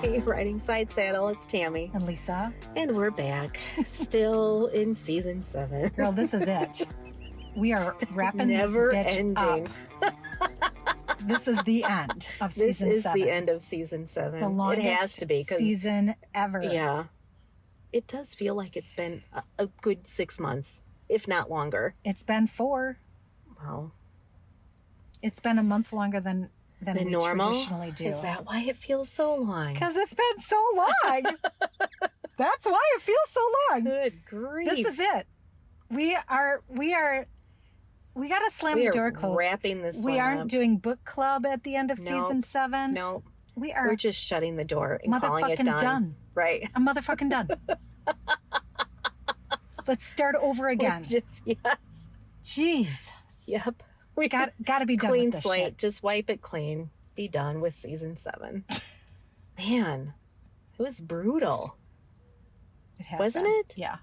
Hey, Riding Sidesaddle, it's Tammy. And Lisa. And we're back, still in season 7. Girl, this is it. We are wrapping Never this bitch ending. up. This is the end of season 7. This is the end of season 7. The longest it has to be, season ever. Yeah. It does feel like it's been a good 6 months, if not longer. It's been 4. Wow. It's been a month longer than we normal? traditionally do. Is that why it feels so long? Because it's been so long. That's why it feels so long. Good grief. This is it. We got to slam the door closed. Wrapping this We one aren't up. doing book club at the end of season 7. No. We're just shutting the door and calling it motherfucking done. Right. I'm motherfucking done. Let's start over again. Yes. Jeez. Yep. We got to be done Clean with this slate. shit. Just wipe it clean. Be done with season 7. Man, it was brutal. It has Wasn't been. it? Yeah,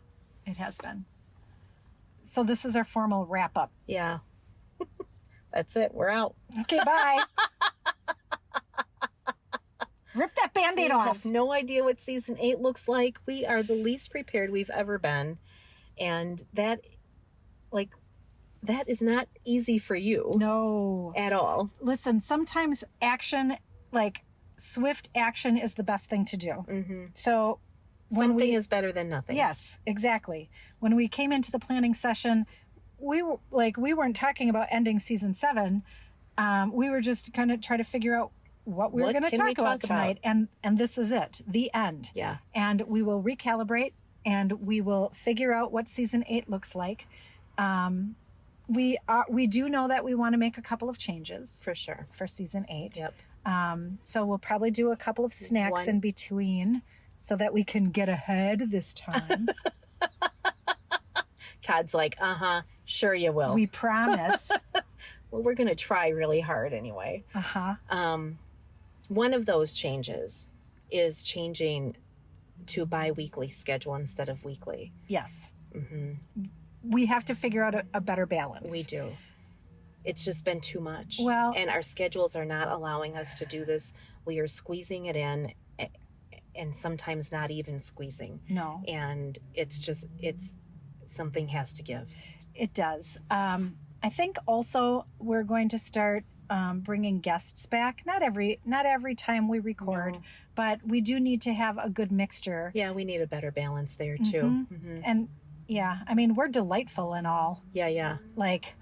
it has been. So this is our formal wrap up. Yeah. That's it. We're out. Okay, bye. Rip that Band-Aid We off. have no idea what season 8 looks like. We are the least prepared we've ever been. And that is not easy for you. No. At all. Listen, sometimes action, like swift action, is the best thing to do. Mm-hmm. So Something is better than nothing. Yes, exactly. When we came into the planning session, we weren't talking about ending season 7. We were just kind of trying to figure out what we were going to talk about tonight. And this is it, the end. Yeah. And we will recalibrate and we will figure out what season 8 looks like. We do know that we want to make a couple of changes For sure. for season 8. Yep. So we'll probably do a couple of snacks in between so that we can get ahead this time. Todd's like, sure you will. We promise. Well, we're going to try really hard anyway. Uh-huh. One of those changes is changing to bi-weekly schedule instead of weekly. Yes. Mm-hmm. We have to figure out a better balance. We do. It's just been too much. Well, and our schedules are not allowing us to do this. We are squeezing it in and sometimes not even squeezing. No. And it's something has to give. It does. I think also we're going to start bringing guests back. Not every time we record, No. but we do need to have a good mixture. Yeah, we need a better balance there too. Mm-hmm. Mm-hmm. And yeah, I mean, we're delightful and all. Yeah. Like,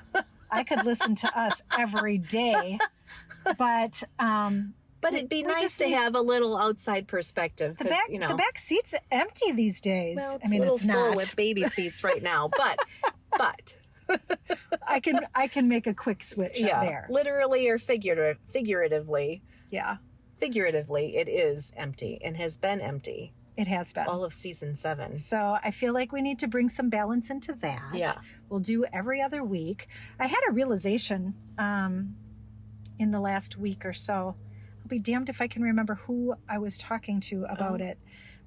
I could listen to us every day, but it'd be nice to have a little outside perspective. The back seat's empty these days. Well, I mean, it's full not with baby seats right now, but I can make a quick switch up there. Literally or figuratively. Yeah. Figuratively, it is empty and has been empty. It has been. All of season 7. So I feel like we need to bring some balance into that. Yeah. We'll do every other week. I had a realization in the last week or so. I'll be damned if I can remember who I was talking to about it.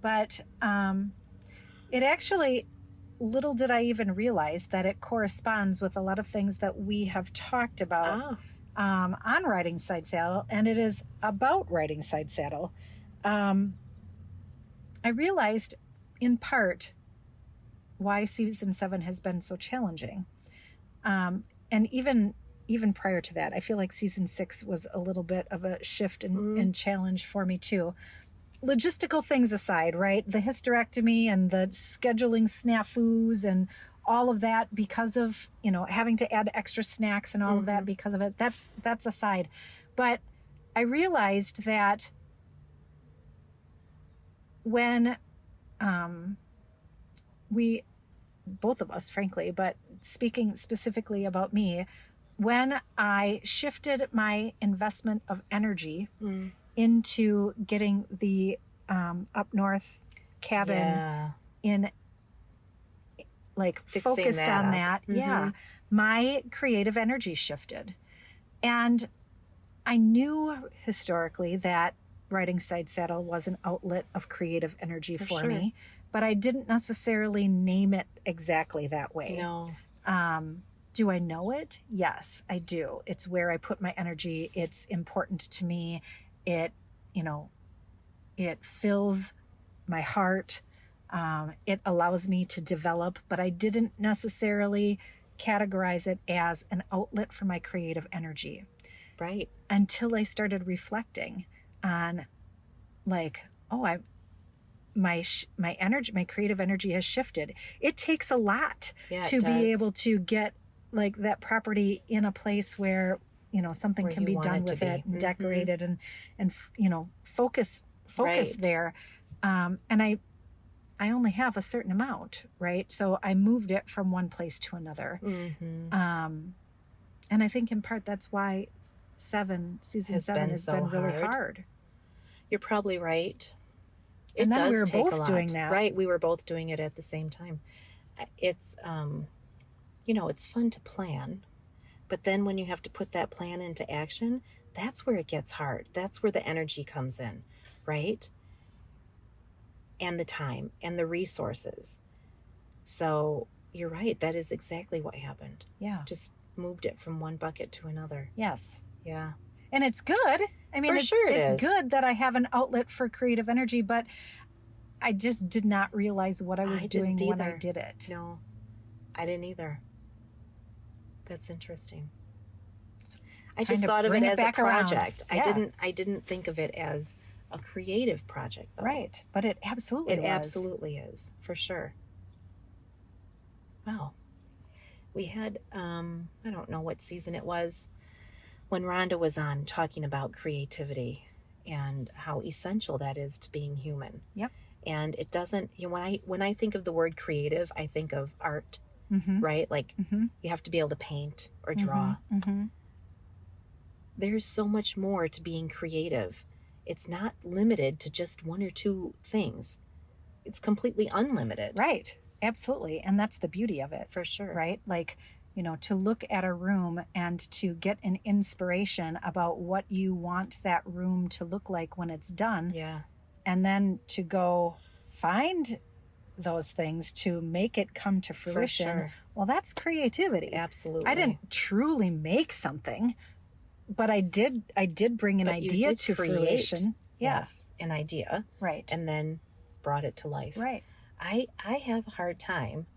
But it actually, little did I even realize that it corresponds with a lot of things that we have talked about on Riding Sidesaddle. And it is about Riding Sidesaddle. I realized, in part, why season 7 has been so challenging. And even prior to that, I feel like season 6 was a little bit of a shift and challenge for me too. Logistical things aside, right? The hysterectomy and the scheduling snafus and all of that because of, having to add extra snacks and all of that because of it. That's aside. But I realized that when we, both of us, frankly, but speaking specifically about me, when I shifted my investment of energy into getting the up north cabin in, like, fixing focused that on up. that, Mm-hmm. my creative energy shifted. And I knew historically that Riding Sidesaddle was an outlet of creative energy for sure. me, but I didn't necessarily name it exactly that way. No. Do I know it? Yes, I do. It's where I put my energy. It's important to me. It, It fills my heart. It allows me to develop, but I didn't necessarily categorize it as an outlet for my creative energy Right. until I started reflecting on, like, oh, my energy, my creative energy has shifted. It takes a lot Yeah, to it be does. able to get like that property in a place where, something Where can you be want done it to with it be. and Mm-hmm. decorated and focus Right. there. And I only have a certain amount, right? So I moved it from one place to another. Mm-hmm. And I think in part that's why season Has seven been has so been really hard. hard. You're probably right. And It then we does were take a both doing lot. that. Right. We were both doing it at the same time. It's, it's fun to plan, but then when you have to put that plan into action, that's where it gets hard. That's where the energy comes in, right? And the time and the resources. So you're right. That is exactly what happened. Yeah. Just moved it from one bucket to another. Yes. Yeah. And it's good. I mean, For sure it it's is. good that I have an outlet for creative energy, but I just did not realize what I was doing didn't when I either. did it. No, I didn't either. That's interesting. I just thought of it as a project. Yeah. I didn't think of it as a creative project, though. Right. But it absolutely was. It absolutely is, for sure. Wow. We had, I don't know what season it was, when Rhonda was on talking about creativity and how essential that is to being human. Yep. And it doesn't, when I think of the word creative, I think of art, Mm-hmm. right? Like Mm-hmm. you have to be able to paint or draw. Mm-hmm. There's so much more to being creative. It's not limited to just one or two things. It's completely unlimited. Right. Absolutely. And that's the beauty of it. For sure. Right? Like, to look at a room and to get an inspiration about what you want that room to look like when it's done. Yeah. And then to go find those things to make it come to fruition. For sure. Well, that's creativity. Absolutely. I didn't truly make something, but I did bring an idea to fruition. Yes, an idea. Right. And then brought it to life. Right. I have a hard time.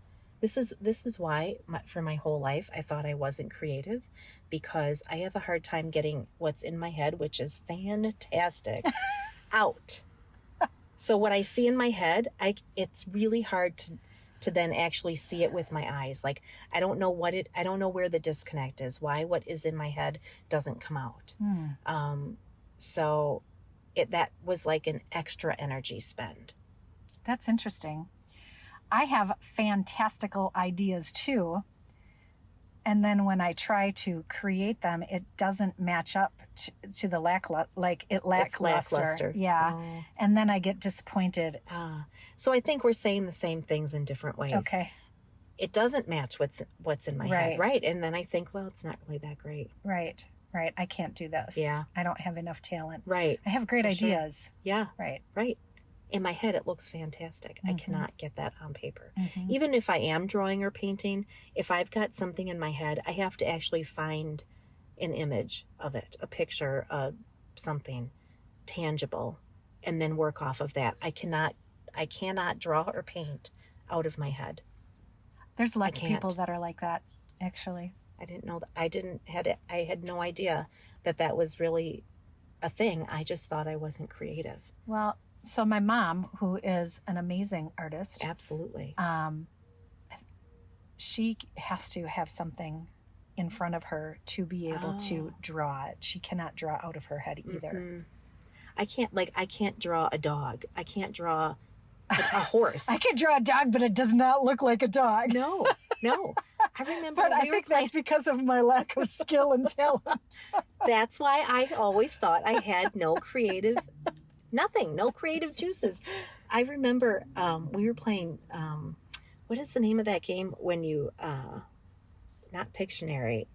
This is why for my whole life I thought I wasn't creative, because I have a hard time getting what's in my head, which is fantastic, out. So what I see in my head, it's really hard to then actually see it with my eyes. Like I don't know where the disconnect is. Why what is in my head doesn't come out. So that was like an extra energy spend. That's interesting. I have fantastical ideas too. And then when I try to create them, it doesn't match up to the lackluster. Yeah. Oh. And then I get disappointed. So I think we're saying the same things in different ways. Okay. It doesn't match what's in my head. Right. And then I think, well, it's not really that great. Right. I can't do this. Yeah. I don't have enough talent. Right. I have great For sure. ideas. Yeah. Right. In my head, it looks fantastic. I cannot get that on paper. Mm-hmm. Even if I am drawing or painting, if I've got something in my head, I have to actually find an image of it, a picture of something tangible, and then work off of that. I cannot draw or paint out of my head. There's lots of people that are like that, actually. I didn't know that. I had no idea that was really a thing. I just thought I wasn't creative. Well, so my mom, who is an amazing artist, absolutely, she has to have something in front of her to be able to draw it. She cannot draw out of her head either. Mm-hmm. I can't draw a dog. I can't draw a horse. I can draw a dog, but it does not look like a dog. No. I remember. But I think that's because of my lack of skill and talent. That's why I always thought I had no creative juices. I remember we were playing, what is the name of that game when you, not Pictionary,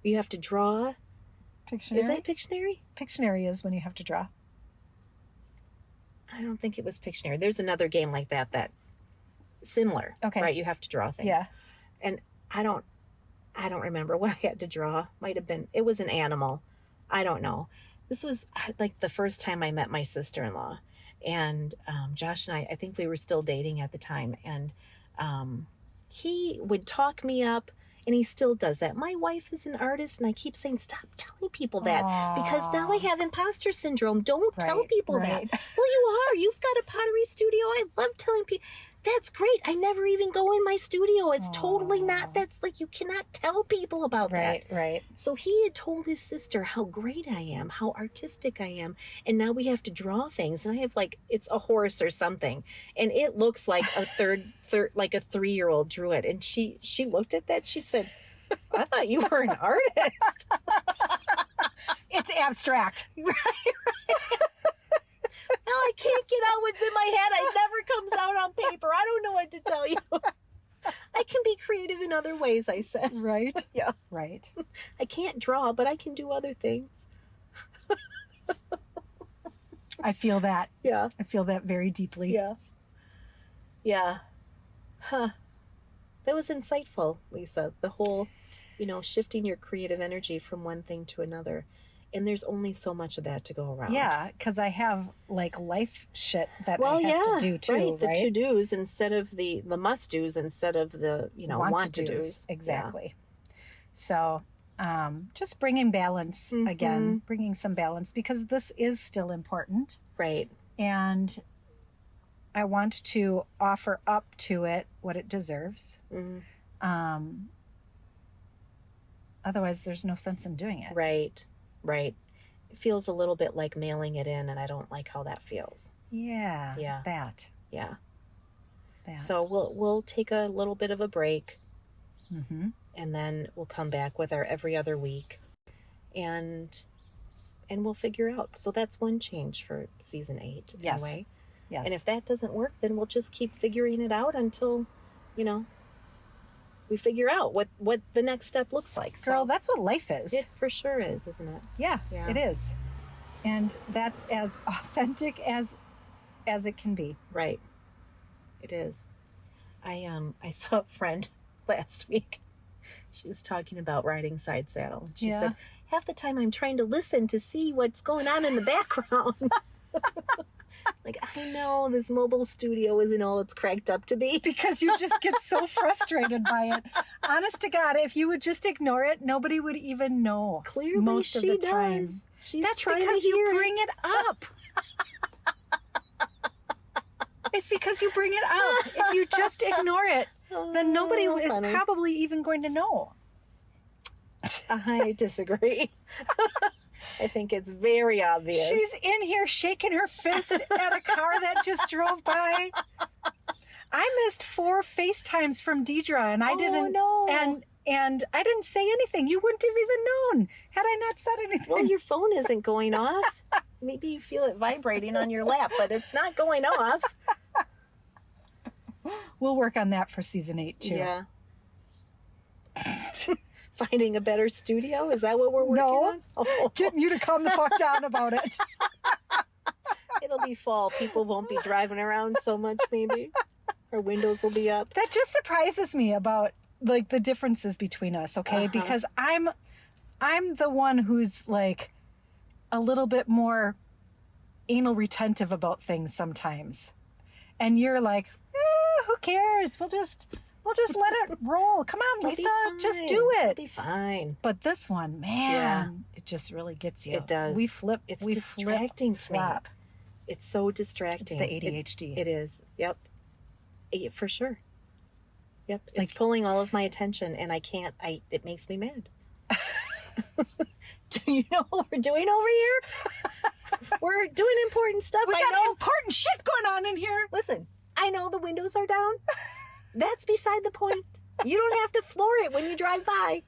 you have to draw. Pictionary? Is that Pictionary? Pictionary is when you have to draw. I don't think it was Pictionary. There's another game like that similar. Okay. Right, you have to draw things. Yeah. And I don't remember what I had to draw. Might have been, it was an animal. I don't know. this was like the first time I met my sister-in-law, and Josh and I think we were still dating at the time, and he would talk me up, and he still does that. My wife is an artist, and I keep saying, stop telling people that, because now I have imposter syndrome. Don't tell people that. Well, you are. You've got a pottery studio. I love telling people. That's great. I never even go in my studio. It's totally not. That's like, you cannot tell people about that. Right. So he had told his sister how great I am, how artistic I am. And now we have to draw things. And I have like, it's a horse or something. And it looks like a like a 3-year-old drew it. And she looked at that. She said, I thought you were an artist. It's abstract. Right. Now I can't get out what's in my head. It never comes out on paper. I don't know what to tell you. I can be creative in other ways, I said. Right. Yeah. Right. I can't draw, but I can do other things. I feel that. Yeah. I feel that very deeply. Yeah. Yeah. Huh. That was insightful, Lisa. The whole, shifting your creative energy from one thing to another. And there's only so much of that to go around. Yeah, because I have like life shit that I have to do too, right? The to-dos instead of the must-dos instead of the, want-to-dos. Exactly. Yeah. So just bringing balance again, bringing some balance, because this is still important. Right. And I want to offer up to it what it deserves. Otherwise, there's no sense in doing it. Right. It feels a little bit like mailing it in, and I don't like how that feels. Yeah. That. Yeah. That. So we'll take a little bit of a break, and then we'll come back with our every other week, and we'll figure out. So that's one change for season 8. Yes. Anyway. Yes. And if that doesn't work, then we'll just keep figuring it out until, we figure out what the next step looks like. Girl, so that's what life is. It for sure is, isn't it? Yeah, it is. And that's as authentic as it can be. Right. It is. I saw a friend last week. She was talking about riding Sidesaddle. She said, half the time I'm trying to listen to see what's going on in the background. Like, I know this mobile studio isn't all it's cracked up to be. Because you just get so frustrated by it. Honest to God, if you would just ignore it, nobody would even know. Clearly most she of the time. does. She's That's trying because to you hear bring it up. It's because you bring it up. If you just ignore it, then nobody is probably even going to know. I disagree. I think it's very obvious. She's in here shaking her fist at a car that just drove by. I missed 4 FaceTimes from Deidre, and I didn't. No. And I didn't say anything. You wouldn't have even known had I not said anything. Well, your phone isn't going off. Maybe you feel it vibrating on your lap, but it's not going off. We'll work on that for season 8 too. Yeah. Finding a better studio? Is that what we're working on? Oh. Getting you to calm the fuck down about it. It'll be fall. People won't be driving around so much, maybe. Our windows will be up. That just surprises me about like the differences between us, okay? Because I'm the one who's like a little bit more anal retentive about things sometimes. And you're like, who cares? We'll just let it roll. Come on, Lisa, just do it. It'll be fine. But this one, man, it just really gets you. It does. It's distracting to me. It's so distracting. It's the ADHD. It is. Yep. For sure. Yep. It's pulling all of my attention, and it makes me mad. Do you know what we're doing over here? We're doing important stuff. We got important shit going on in here. Listen, I know the windows are down. That's beside the point. You don't have to floor it when you drive by.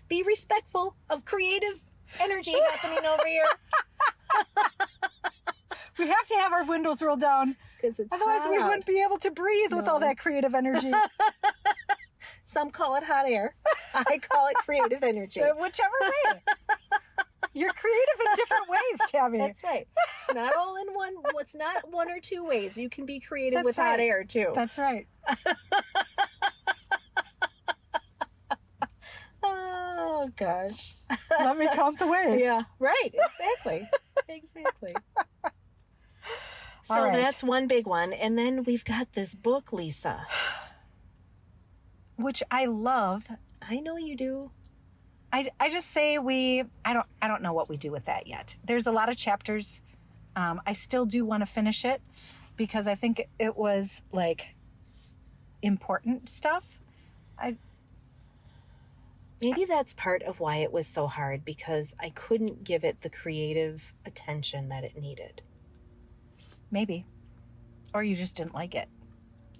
Be respectful of creative energy happening over here. We have to have our windows rolled down. Because it's otherwise hot we out. wouldn't be able to breathe with all that creative energy. Some call it hot air. I call it creative energy. Whichever way. You're creative in different ways, Tammy. That's right. It's not all in one. It's not one or two ways. You can be creative That's with hot right. air too. That's right. Oh Oh, gosh. Let me count the ways. Yeah, right. Exactly. Exactly. So All right. that's one big one. And then we've got this book, Lisa. Which I love. I know you do. I just say I don't know what we do with that yet. There's a lot of chapters. I still do want to finish it because I think it was like important stuff. Maybe that's part of why it was so hard, because I couldn't give it the creative attention that it needed. Maybe. Or you just didn't like it.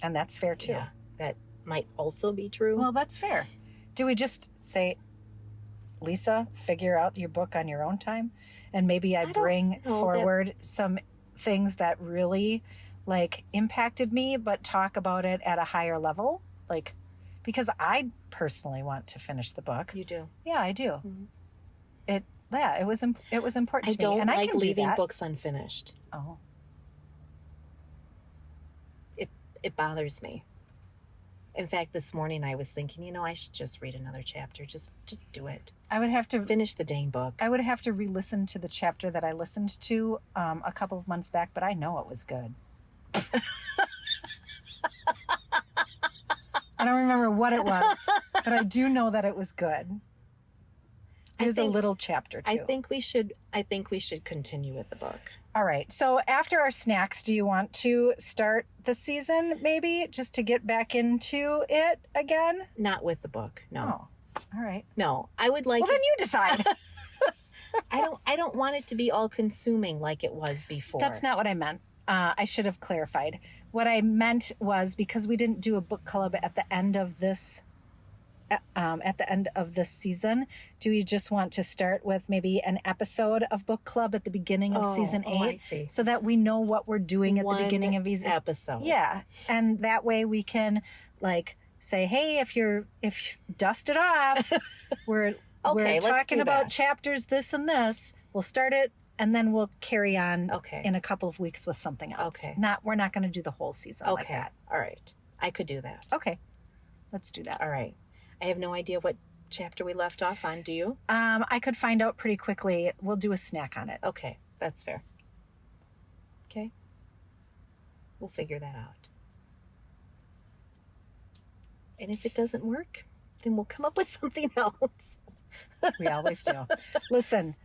And that's fair too. Yeah, that might also be true. Well, that's fair. Do we just say, Lisa, figure out your book on your own time? And maybe I bring forward some things that really like impacted me, but talk about it at a higher level. Like, because I personally want to finish the book. You do. Yeah, I do. Mm-hmm. It was important to me. I don't And I like can do leaving that. books unfinished. Oh. It bothers me. In fact, this morning I was thinking, I should just read another chapter. Just do it. I would have to Finish the dang book. I would have to re-listen to the chapter that I listened to a couple of months back, but I know it was good. I don't remember what it was, but I do know that it was good. It was a little chapter too. I think we should continue with the book. All right. So after our snacks, do you want to start the season maybe just to get back into it again? Not with the book. No. Oh, all right. No. I would like Well, then you decide. I don't want it to be all consuming like it was before. That's not what I meant. I should have clarified. What I meant was because we didn't do a book club at the end of this season, do you just want to start with maybe an episode of book club at the beginning of season 8 I see. so that we know what we're doing at the beginning of each episode? Yeah. And that way we can like say, hey, if you dust it off, we're let's talking do about that. chapters this and this. We'll start it and then we'll carry on in a couple of weeks with something else. Okay. We're not going to do the whole season like that. All right. I could do that. Okay. Let's do that. All right. I have no idea what chapter we left off on. Do you? I could find out pretty quickly. We'll do a snack on it. Okay. That's fair. Okay. We'll figure that out. And if it doesn't work, then we'll come up with something else. We always do. Listen,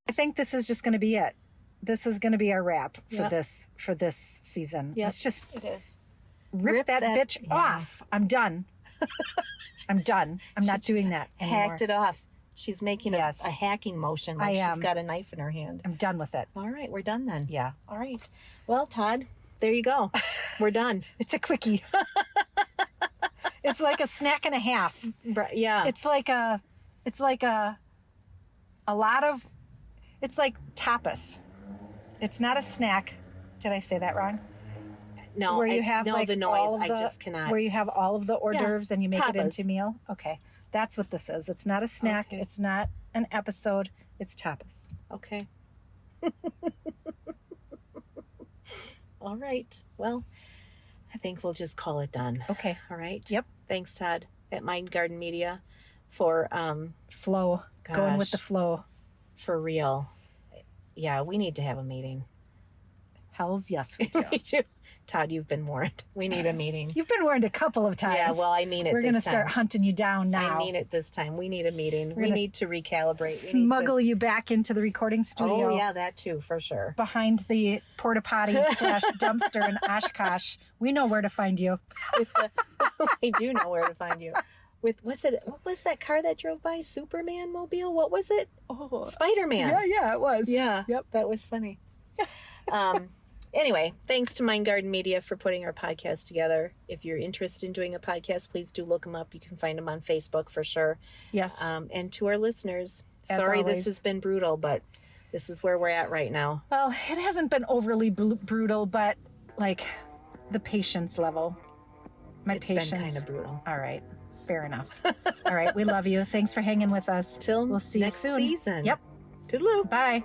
I think this is just going to be it. This is going to be our wrap for this season. Yep. Let's just It is. rip that bitch off. I'm done. I'm done. I'm not doing that anymore. Hacked it off. She's making a hacking motion like I am. she's got a knife in her hand. I'm done with it. All right, we're done then. Yeah. All right. Well, Todd, there you go. We're done. It's a quickie. It's like a snack and a half. Yeah. It's like a lot of, it's like tapas. It's not a snack. Did I say that wrong? No, where you have like the noise. all of I the, just cannot. Where you have all of the hors d'oeuvres and you make it tapas. into a meal. Okay, that's what this is. It's not a snack. Okay. It's not an episode. It's tapas. Okay. All right. Well, I think we'll just call it done. Okay. All right. Yep. Thanks, Todd, at Mind Garden Media for Flow. Going with the flow. For real. Yeah, we need to have a meeting. Hells yes, we do. We do. Todd, you've been warned. We need a meeting. You've been warned a couple of times. Yeah, well, I mean it. We're going to start hunting you down now. I mean it this time. We need a meeting. We need to recalibrate. Smuggle you back into the recording studio. Oh, yeah, that too, for sure. Behind the porta potty / dumpster in Oshkosh. We know where to find you. I do know where to find you. What was that car that drove by? Superman mobile? What was it? Oh, Spider-Man. Yeah, it was. Yeah. Yep. That was funny. Anyway, thanks to Mind Garden Media for putting our podcast together. If you're interested in doing a podcast, please do look them up. You can find them on Facebook for sure. Yes. And to our listeners, As sorry always. this has been brutal, but this is where we're at right now. Well, it hasn't been overly brutal, but like the patience level. It's been kind of brutal. All right. Fair enough. All right. We love you. Thanks for hanging with us. Till we'll see next you soon. season. Yep. Toodaloo. Bye.